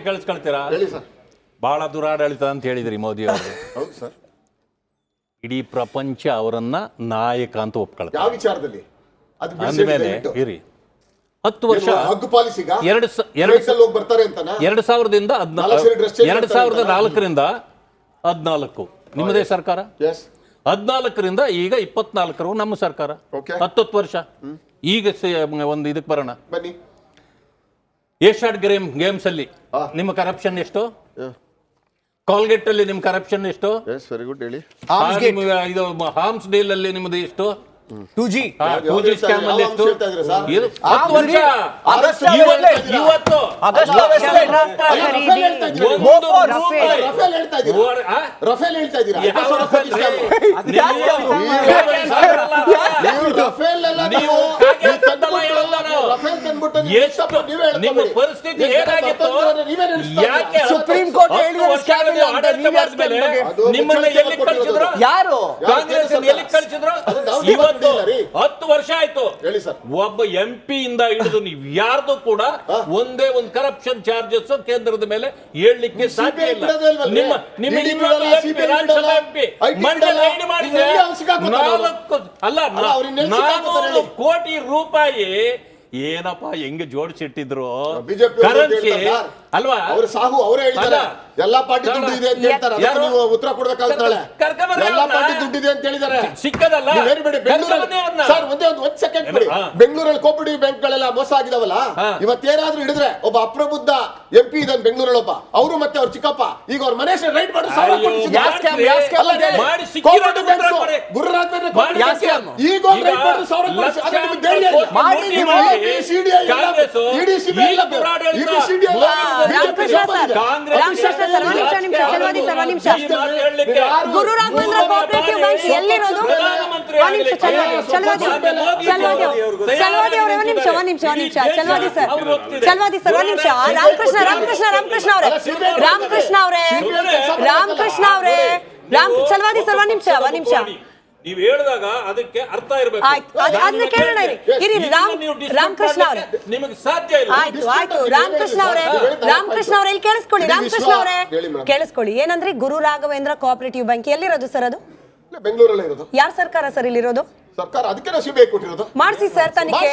ಕೇಳಿಸ್ಕೊಳ್ತೀರಾ? ಹೇಳಿ ಸರ್. ಬಹಳ ದುರಾಡಳಿತ ಅಂತ ಹೇಳಿದ್ರಿ ಮೋದಿ ಅವರು. ಹೌದು ಸರ್. ಇಡೀ ಪ್ರಪಂಚ ಅವರನ್ನ ನಾಯಕ ಅಂತ ಒಪ್ಕೊಳ್ತಾರೆ. ಯಾವ ವಿಚಾರದಲ್ಲಿ? ಅಂದಮೇಲೆ ಇರಿ 10 ವರ್ಷ ಹಗ್ಗು ಪಾಲಿಸಿಗ 2004ರಿಂದ 14 ನಿಮ್ಮದೇ ಸರ್ಕಾರ, 14ರಿಂದ ಈಗ 24 ನಮ್ಮ ಸರ್ಕಾರ, 10 ವರ್ಷ. ಈಗ ಒಂದು ಇದಕ್ಕೆ ಬರೋಣ. ಬನ್ನಿ. ಏಷ್ಯಾಡ್ ಗೇಮ್ಸ್ ಅಲ್ಲಿ ನಿಮ್ಮ ಕರಪ್ಷನ್ ಎಷ್ಟು? ಕಾಲ್ಗೇಟ್ ಅಲ್ಲಿ ನಿಮ್ ಕರಪ್ಷನ್ ಎಷ್ಟು? ವೆರಿ ಗುಡ್ ಹೇಳಿ. ಇದು ಹಾರ್ಮ್ಸ್ ಡೀಲ್ ಅಲ್ಲಿ ನಿಮ್ಮದು ಎಷ್ಟು? 2G ಸ್ಕ್ಯಾಮ್ ಅಲ್ಲಿ ಎಷ್ಟು? ನಿಮ್ಮ ಪರಿಸ್ಥಿತಿ ಹೇಗಾಗಿತ್ತು? ಸುಪ್ರೀಂ ಕೋರ್ಟ್ ನಿಮ್ಮನ್ನ ಎಲ್ಲಿ ಕಳಿಸಿದ್ರು? ಯಾರು? ಕಾಂಗ್ರೆಸ್ ಎಲ್ಲಿ ಕಳಿಸಿದ್ರು? 10 ವರ್ಷ ಆಯ್ತು. ಒಬ್ಬ MP ಇಂದ ಹಿಡಿದು ನೀವು ಯಾರ್ದು ಕೂಡ ಒಂದೇ ಒಂದು ಕರಪ್ಷನ್ ಚಾರ್ಜಸ್ ಕೇಂದ್ರದ ಮೇಲೆ ಹೇಳಲಿಕ್ಕೆ ಸಾಧ್ಯ ಇಲ್ಲ. ನಿಮ್ಮ ರಾಜ್ಯಸಭಾ MP ಮಂಡ್ಯದಲ್ಲಿ ಮಾಡಿದ್ರೆ 400 ಕೋಟಿ ರೂಪಾಯಿ ಏನಪ್ಪಾ ಹೆಂಗೆ ಜೋಡಿಸಿಟ್ಟಿದ್ರು ಕರೆನ್ಸಿ ಅಲ್ವಾ? ಅವರು ಸಾಹು ಅವರೇ ಹೇಳ್ತಾರೆ ಎಲ್ಲಾ ಪಾರ್ಟಿ ದುಡ್ಡು ಇದೆ ಅಂತ ಹೇಳ್ತಾರೆ. ನೀವು ಉತ್ತರ ಕೊಡಬೇಕಾಗ್ತಾಳೆ. ಎಲ್ಲಾ ಪಾರ್ಟಿ ದುಡ್ಡಿದೆ ಅಂತ ಹೇಳಿದ್ದಾರೆ. ಸಿಕ್ಕದಲ್ಲ ಸರ್. ಒಂದ್ ಸೆಕೆಂಡ್ ಬಿಡಿ. ಬೆಂಗಳೂರಲ್ಲಿ ಕೋಪರೇಟಿವ್ ಬ್ಯಾಂಕ್ ಗಳೆಲ್ಲ ಮೋಸ ಆಗಿದಾವಲ್ಲ, ಇವತ್ತೇನಾದ್ರೂ ಹಿಡಿದ್ರೆ ಒಬ್ಬ ಅಪ್ರಬುದ್ಧ MP ಇದ್ದಾನೆ ಬೆಂಗಳೂರಲ್ಲಿ ಒಬ್ಬ, ಅವರು ಮತ್ತೆ ಅವ್ರ ಚಿಕ್ಕಪ್ಪ ಈಗ ಅವ್ರ ಮನೆ ರೈಡ್ ಮಾಡಿ ಗುರು ರಾಘವೇಂದ್ರ ಕೋಆಪರೇಟಿವ್ ಬ್ಯಾಂಕ್ ಎಲ್ಲಿರೋದು? ಚಲವಾದಿ ಸರ್ ಒಂದ್ ನಿಮಿಷ. ರಾಮಕೃಷ್ಣ ಅವರೇ ಚಲವಾದಿ ಸರ್ ಒಂದ್ ನಿಮಿಷ. ನೀವು ಹೇಳಿದಾಗ ಅದಕ್ಕೆ ಅರ್ಥ ಇರಬೇಕು. ಅದನ್ನ ಕೇಳೋಣ ಇರಿ. ರಾಮಕೃಷ್ಣ ಅವರೇ ನಿಮಗೆ ಸಾಧ್ಯ ಇಲ್ಲ. ಆಯ್ತು ರಾಮಕೃಷ್ಣ ಅವರೇ ಇಲ್ಲಿ ಕೇಳಿಸ್ಕೊಳ್ಳಿ. ಏನಂದ್ರೆ ಗುರು ರಾಘವೇಂದ್ರ ಕೋಆಪರೇಟಿವ್ ಬ್ಯಾಂಕ್ ಎಲ್ಲಿರೋದು ಸರ್? ಅದು ಬೆಂಗಳೂರಲ್ಲೇ ಇರೋದು. ಯಾರ ಸರ್ಕಾರ ಸರ್ ಇಲ್ಲಿರೋದು? ಸರ್ಕಾರ. ಅದಕ್ಕೆ ನಾವು ಸಿಬಿಐ ಕೊಟ್ಟಿರೋದು. ಮಾಡಿಸಿ ಸರ್ ತನಿಖೆ.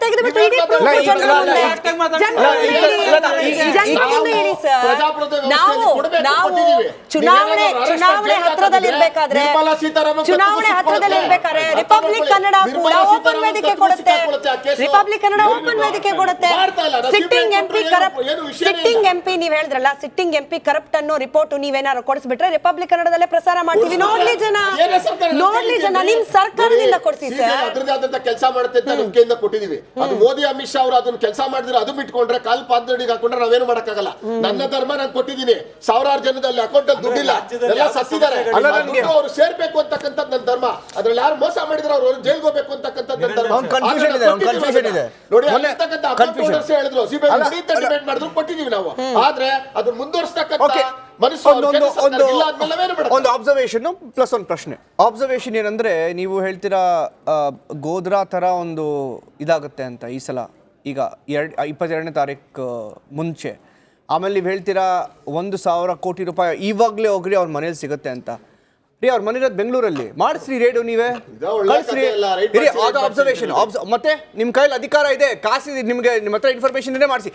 ತೆಗೆದುಬಿಟ್ಟು ಇಡೀ ನಾವು ಚುನಾವಣೆ ಹತ್ರದಲ್ಲಿರ್ಬೇಕಾದ್ರೆ ರಿಪಬ್ಲಿಕ್ ಕನ್ನಡ ಕೂಡ ಓಪನ್ ವೇದಿಕೆ ಕೊಡುತ್ತೆ. ಸಿಟ್ಟಿಂಗ್ MP ನೀವ್ ಹೇಳಿದ್ರಲ್ಲ, ಸಿಟ್ಟಿಂಗ್ MP ಕರಪ್ಟ್ ಅನ್ನೋ ರಿಪೋರ್ಟ್ ನೀವೇನಾದ್ರು ಕೊಡಿಸ್ಬಿಟ್ರೆ ರಿಪಬ್ಲಿಕ್ ಕನ್ನಡದಲ್ಲೇ ಪ್ರಸಾರ ಮಾಡ್ತೀವಿ. ನೋಡ್ಲಿ ಜನ ನಿಮ್ ಸರ್ಕಾರದಿಂದ ಕೊಡ್ಸಿ ಸರ್. ಅದ್ರದೇ ಆದಂತ ಕೆಲಸ ಮಾಡುತ್ತೆ ಅಂತ ನಂಬಿಕೆಯಿಂದ ಕೊಟ್ಟಿದೀವಿ. ಅದು ಮೋದಿ ಅಮಿತ್ ಶಾ ಅವರು ಅದನ್ನ ಕೆಲಸ ಮಾಡಿದ್ರೆ ಅದು ಬಿಟ್ಕೊಂಡ್ರೆ ಕಾಲ್ ಪಾದಡಿಗೆ ಹಾಕೊಂಡ್ರೆ ನಾವೇನು ಮಾಡಕ್ಕಾಗಲ್ಲ. ನನ್ನ ಧರ್ಮ ನಾನು ಕೊಟ್ಟಿದ್ದೀನಿ. ಸಾವಿರಾರು ಜನದಲ್ಲಿ ಅಕೌಂಟ್ ಅಲ್ಲಿ ದುಡ್ಡಿಲ್ಲ, ಎಲ್ಲ ಸತ್ತಿದ್ದಾರೆ. ಅವ್ರು ಸೇರ್ಬೇಕು ಅಂತಕ್ಕಂಥದ್ದು ನನ್ನ ಧರ್ಮ. ಅದ್ರಲ್ಲಿ ಯಾರು ಮೋಸ ಮಾಡಿದ್ರೆ ಅವ್ರು ಜೈಲ್ಗೆ ಹೋಗ್ಬೇಕು ಅಂತಕ್ಕಂಥದ್ದು ನನ್ನ ಧರ್ಮ. ನೋಡಿ ಹೇಳಿದ್ರು ಸಿಬಿಐ ಡಿಪೆಂಡ್ ಮಾಡಿದ್ರು ಕೊಟ್ಟಿದೀವಿ ನಾವು. ಆದ್ರೆ ಅದನ್ನ ಮುಂದುವರಿಸ್ತಕ್ಕಂಥ ಒಂದು ಅಬ್ಸರ್ವೇಷನ್ ಪ್ಲಸ್ ಒಂದು ಪ್ರಶ್ನೆ. ಅಬ್ಸರ್ವೇಷನ್ ಏನಂದ್ರೆ, ನೀವು ಹೇಳ್ತೀರಾ ಗೋಧ್ರಾ ತರ ಒಂದು ಇದಾಗುತ್ತೆ ಅಂತ ಈ ಸಲ, ಈಗ 22ನೇ ತಾರೀಕು ಮುಂಚೆ. ಆಮೇಲೆ ನೀವು ಹೇಳ್ತೀರಾ 1,000 ಕೋಟಿ ರೂಪಾಯಿ ಇವಾಗಲೇ ಹೋಗ್ರಿ ಅವ್ರ ಮನೇಲಿ ಸಿಗುತ್ತೆ ಅಂತ. ಅವ್ರ ಮನೆ ಇರೋದು ಬೆಂಗಳೂರಲ್ಲಿ. ಮಾಡಿಸ್ರಿ ರೇಡು ನೀವೇ, ಕಳಿಸ್ರಿ. ಅದು ಅಬ್ಸರ್ವೇಷನ್. ಮತ್ತೆ ನಿಮ್ ಕೈಲಿ ಅಧಿಕಾರ ಇದೆ, ಕಾಸಿದೆ ನಿಮ್ಗೆ, ನಿಮ್ಮ ಹತ್ರ ಇನ್ಫಾರ್ಮೇಶನ್ ಇದೆ, ಮಾಡಿಸಿ.